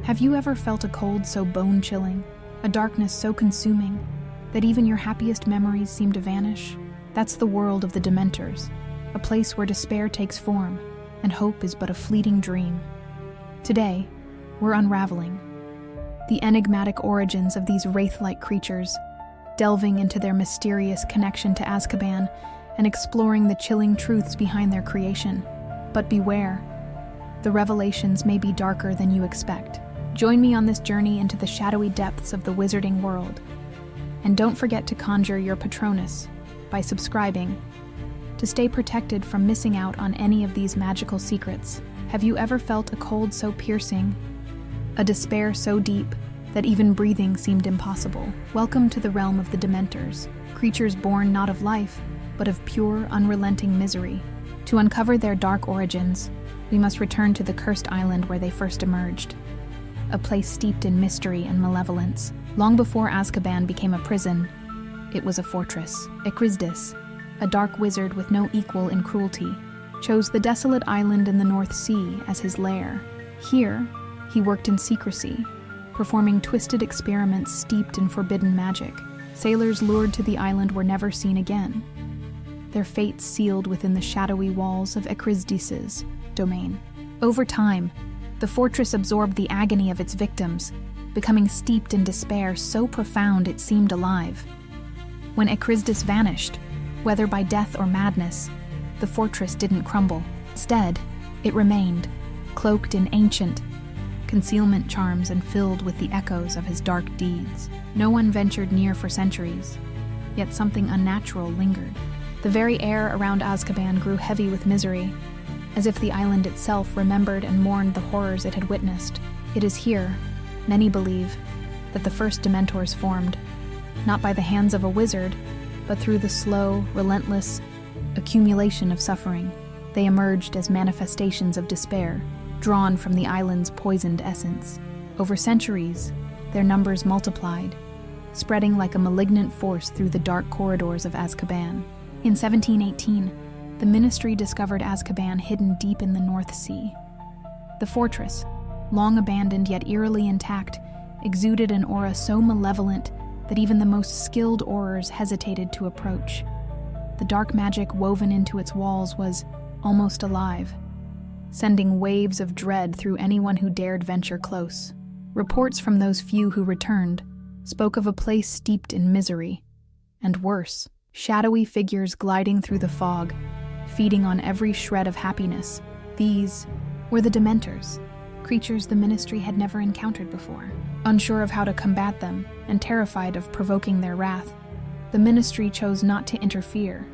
Have you ever felt a cold so bone-chilling, a darkness so consuming, that even your happiest memories seem to vanish? That's the world of the Dementors, a place where despair takes form and hope is but a fleeting dream. Today, we're unraveling the enigmatic origins of these wraith-like creatures, delving into their mysterious connection to Azkaban and exploring the chilling truths behind their creation. But beware, the revelations may be darker than you expect. Join me on this journey into the shadowy depths of the wizarding world. And don't forget to conjure your Patronus by subscribing to stay protected from missing out on any of these magical secrets. Have you ever felt a cold so piercing, a despair so deep that even breathing seemed impossible? Welcome to the realm of the Dementors, creatures born not of life, but of pure, unrelenting misery. To uncover their dark origins, we must return to the cursed island where they first emerged, a place steeped in mystery and malevolence. Long before Azkaban became a prison, it was a fortress. Ekrizdis, a dark wizard with no equal in cruelty, chose the desolate island in the North Sea as his lair. Here, he worked in secrecy, performing twisted experiments steeped in forbidden magic. Sailors lured to the island were never seen again, their fates sealed within the shadowy walls of Ekrizdis's domain. Over time, the fortress absorbed the agony of its victims, becoming steeped in despair so profound it seemed alive. When Ekrizdis vanished, whether by death or madness, the fortress didn't crumble. Instead, it remained, cloaked in ancient concealment charms and filled with the echoes of his dark deeds. No one ventured near for centuries, yet something unnatural lingered. The very air around Azkaban grew heavy with misery, as if the island itself remembered and mourned the horrors it had witnessed. It is here, many believe, that the first Dementors formed, not by the hands of a wizard, but through the slow, relentless accumulation of suffering. They emerged as manifestations of despair, drawn from the island's poisoned essence. Over centuries, their numbers multiplied, spreading like a malignant force through the dark corridors of Azkaban. In 1718, the Ministry discovered Azkaban hidden deep in the North Sea. The fortress, long abandoned yet eerily intact, exuded an aura so malevolent that even the most skilled aurors hesitated to approach. The dark magic woven into its walls was almost alive, sending waves of dread through anyone who dared venture close. Reports from those few who returned spoke of a place steeped in misery, and worse, shadowy figures gliding through the fog, feeding on every shred of happiness. These were the Dementors, creatures the Ministry had never encountered before. Unsure of how to combat them and terrified of provoking their wrath, the Ministry chose not to interfere,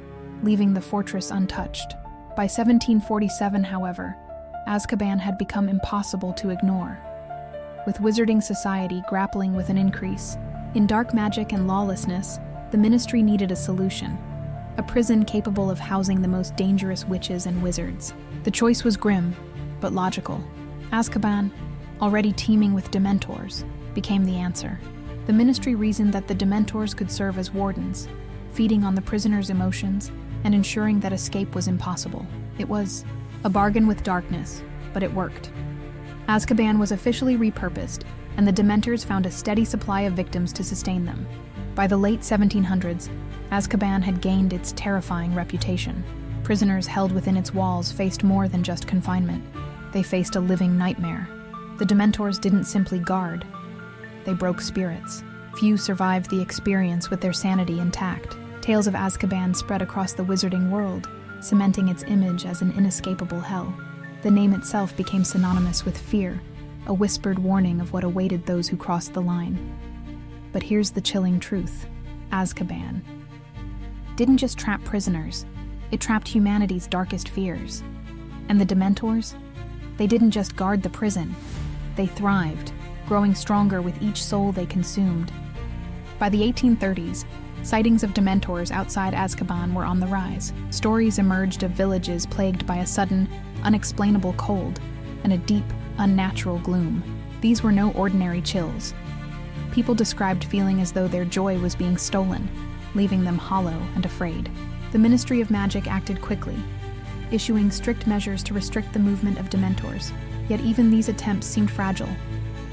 leaving the fortress untouched. By 1747, however, Azkaban had become impossible to ignore. With wizarding society grappling with an increase in dark magic and lawlessness, the Ministry needed a solution, a prison capable of housing the most dangerous witches and wizards. The choice was grim, but logical. Azkaban, already teeming with Dementors, became the answer. The Ministry reasoned that the Dementors could serve as wardens, feeding on the prisoners' emotions and ensuring that escape was impossible. It was a bargain with darkness, but it worked. Azkaban was officially repurposed, and the Dementors found a steady supply of victims to sustain them. By the late 1700s, Azkaban had gained its terrifying reputation. Prisoners held within its walls faced more than just confinement. They faced a living nightmare. The Dementors didn't simply guard. They broke spirits. Few survived the experience with their sanity intact. Tales of Azkaban spread across the wizarding world, cementing its image as an inescapable hell. The name itself became synonymous with fear, a whispered warning of what awaited those who crossed the line. But here's the chilling truth. Azkaban didn't just trap prisoners, it trapped humanity's darkest fears. And the Dementors? They didn't just guard the prison, they thrived, growing stronger with each soul they consumed. By the 1830s, sightings of Dementors outside Azkaban were on the rise. Stories emerged of villages plagued by a sudden, unexplainable cold and a deep, unnatural gloom. These were no ordinary chills. People described feeling as though their joy was being stolen, leaving them hollow and afraid. The Ministry of Magic acted quickly, issuing strict measures to restrict the movement of Dementors. Yet even these attempts seemed fragile.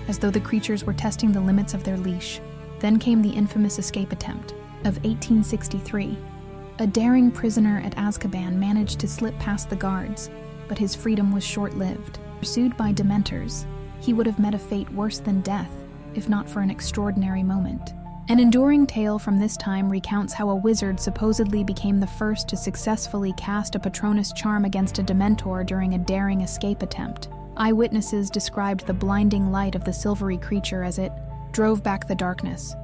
as though the creatures were testing the limits of their leash. Then came the infamous escape attempt of 1863. A daring prisoner at Azkaban managed to slip past the guards, but his freedom was short-lived. Pursued by Dementors, he would have met a fate worse than death, if not for an extraordinary moment. An enduring tale from this time recounts how a wizard supposedly became the first to successfully cast a Patronus charm against a Dementor during a daring escape attempt. Eyewitnesses described the blinding light of the silvery creature as it drove back the darkness,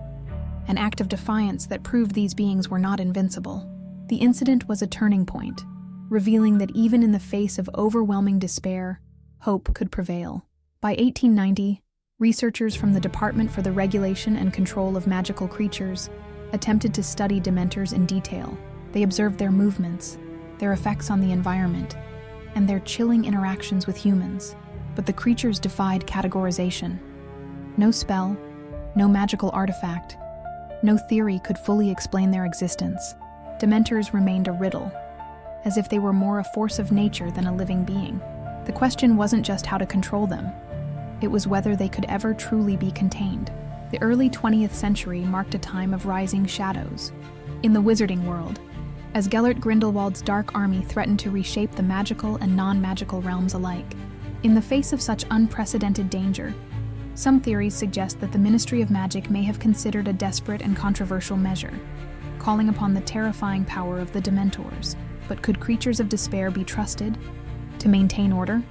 an act of defiance that proved these beings were not invincible. The incident was a turning point, revealing that even in the face of overwhelming despair, hope could prevail. By 1890, researchers from the Department for the Regulation and Control of Magical Creatures attempted to study Dementors in detail. They observed their movements, their effects on the environment, and their chilling interactions with humans. But the creatures defied categorization. No spell, no magical artifact, no theory could fully explain their existence. Dementors remained a riddle, as if they were more a force of nature than a living being. The question wasn't just how to control them. It was whether they could ever truly be contained. The early 20th century marked a time of rising shadows in the wizarding world, as Gellert Grindelwald's dark army threatened to reshape the magical and non-magical realms alike. In the face of such unprecedented danger, some theories suggest that the Ministry of Magic may have considered a desperate and controversial measure, calling upon the terrifying power of the Dementors. But could creatures of despair be trusted to maintain order?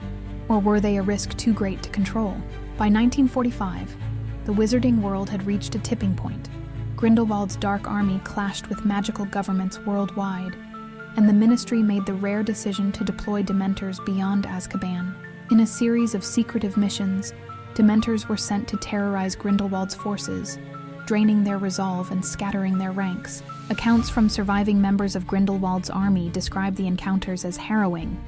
Or were they a risk too great to control? By 1945, the wizarding world had reached a tipping point. Grindelwald's dark army clashed with magical governments worldwide, and the Ministry made the rare decision to deploy Dementors beyond Azkaban. In a series of secretive missions, Dementors were sent to terrorize Grindelwald's forces, draining their resolve and scattering their ranks. Accounts from surviving members of Grindelwald's army describe the encounters as harrowing.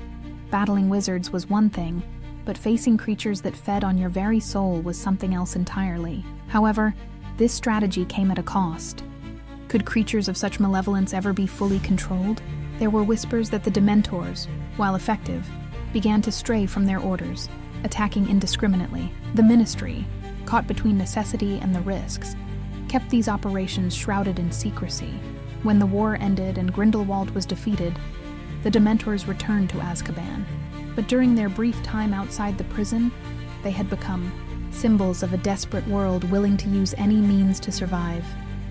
Battling wizards was one thing, but facing creatures that fed on your very soul was something else entirely. However, this strategy came at a cost. Could creatures of such malevolence ever be fully controlled? There were whispers that the Dementors, while effective, began to stray from their orders, attacking indiscriminately. The Ministry, caught between necessity and the risks, kept these operations shrouded in secrecy. When the war ended and Grindelwald was defeated, the Dementors returned to Azkaban. But during their brief time outside the prison, they had become symbols of a desperate world willing to use any means to survive.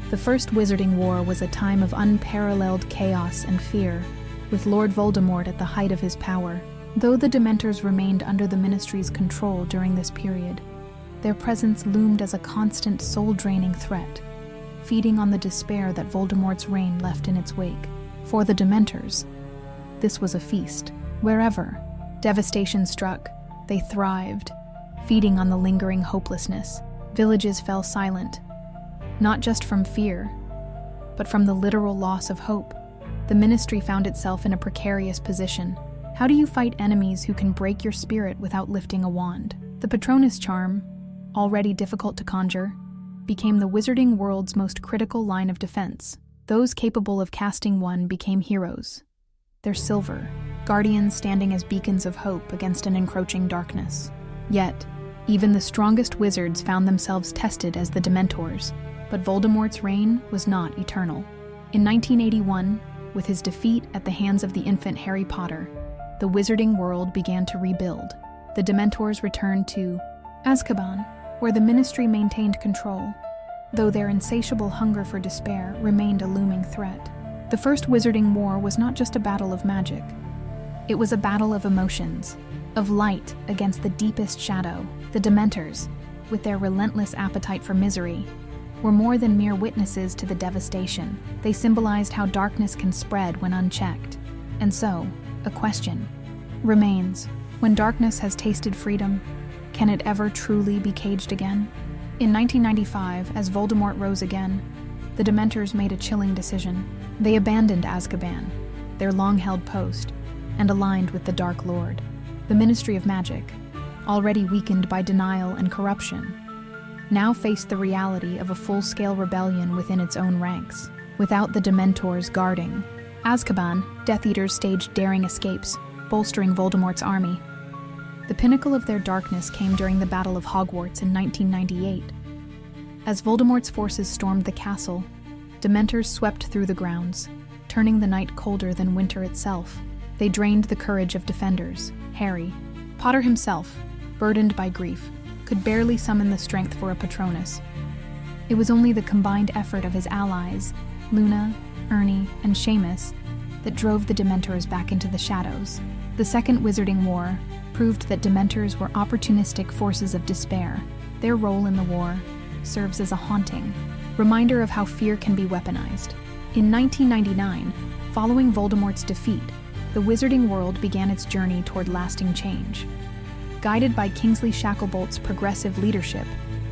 The First Wizarding War was a time of unparalleled chaos and fear, with Lord Voldemort at the height of his power. Though the Dementors remained under the Ministry's control during this period, their presence loomed as a constant soul-draining threat, feeding on the despair that Voldemort's reign left in its wake. For the Dementors, this was a feast. Wherever devastation struck, they thrived, feeding on the lingering hopelessness. Villages fell silent, not just from fear, but from the literal loss of hope. The Ministry found itself in a precarious position. How do you fight enemies who can break your spirit without lifting a wand? The Patronus charm, already difficult to conjure, became the wizarding world's most critical line of defense. Those capable of casting one became heroes. Their silver, guardians standing as beacons of hope against an encroaching darkness. Yet, even the strongest wizards found themselves tested as the Dementors, but Voldemort's reign was not eternal. In 1981, with his defeat at the hands of the infant Harry Potter, the wizarding world began to rebuild. The Dementors returned to Azkaban, where the Ministry maintained control, though their insatiable hunger for despair remained a looming threat. The First Wizarding War was not just a battle of magic. It was a battle of emotions, of light against the deepest shadow. The Dementors, with their relentless appetite for misery, were more than mere witnesses to the devastation. They symbolized how darkness can spread when unchecked. And so, a question remains: when darkness has tasted freedom, can it ever truly be caged again? In 1995, as Voldemort rose again, the Dementors made a chilling decision. They abandoned Azkaban, their long-held post, and aligned with the Dark Lord. The Ministry of Magic, already weakened by denial and corruption, now faced the reality of a full-scale rebellion within its own ranks. Without the Dementors guarding Azkaban, Death Eaters staged daring escapes, bolstering Voldemort's army. The pinnacle of their darkness came during the Battle of Hogwarts in 1998. As Voldemort's forces stormed the castle, Dementors swept through the grounds, turning the night colder than winter itself. They drained the courage of defenders. Harry, Potter himself, burdened by grief, could barely summon the strength for a Patronus. It was only the combined effort of his allies, Luna, Ernie, and Seamus, that drove the Dementors back into the shadows. The Second Wizarding War proved that Dementors were opportunistic forces of despair. Their role in the war serves as a haunting reminder of how fear can be weaponized. In 1999, following Voldemort's defeat, the Wizarding world began its journey toward lasting change. Guided by Kingsley Shacklebolt's progressive leadership,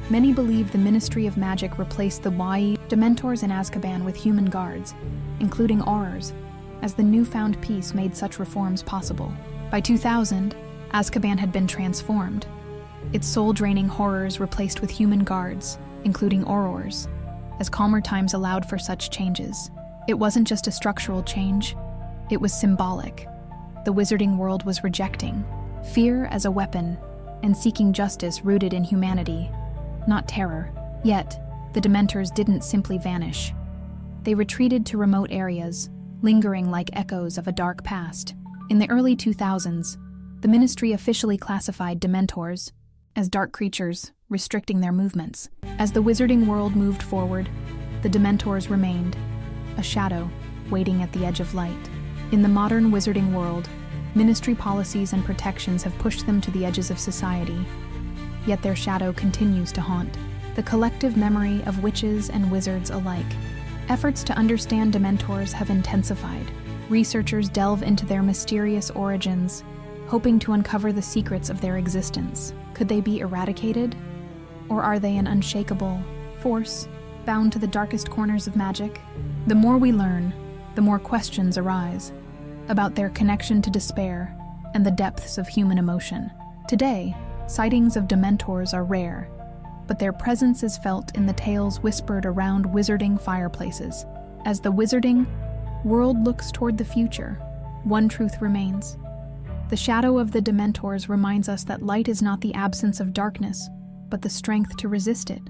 many believe the Ministry of Magic replaced the Dementors in Azkaban with human guards, including Aurors, as the newfound peace made such reforms possible. By 2000, Azkaban had been transformed, its soul-draining horrors replaced with human guards, including Aurors, as calmer times allowed for such changes. It wasn't just a structural change, it was symbolic. The Wizarding world was rejecting fear as a weapon and seeking justice rooted in humanity, not terror. Yet, the Dementors didn't simply vanish. They retreated to remote areas, lingering like echoes of a dark past. In the early 2000s, the Ministry officially classified Dementors as dark creatures, restricting their movements. As the Wizarding world moved forward, the Dementors remained, a shadow waiting at the edge of light. In the modern Wizarding world, Ministry policies and protections have pushed them to the edges of society, yet their shadow continues to haunt the collective memory of witches and wizards alike. Efforts to understand Dementors have intensified. Researchers delve into their mysterious origins, hoping to uncover the secrets of their existence. Could they be eradicated? Or are they an unshakable force, bound to the darkest corners of magic? The more we learn, the more questions arise about their connection to despair and the depths of human emotion. Today, sightings of Dementors are rare, but their presence is felt in the tales whispered around Wizarding fireplaces. As the Wizarding world looks toward the future, one truth remains. The shadow of the Dementors reminds us that light is not the absence of darkness, but the strength to resist it.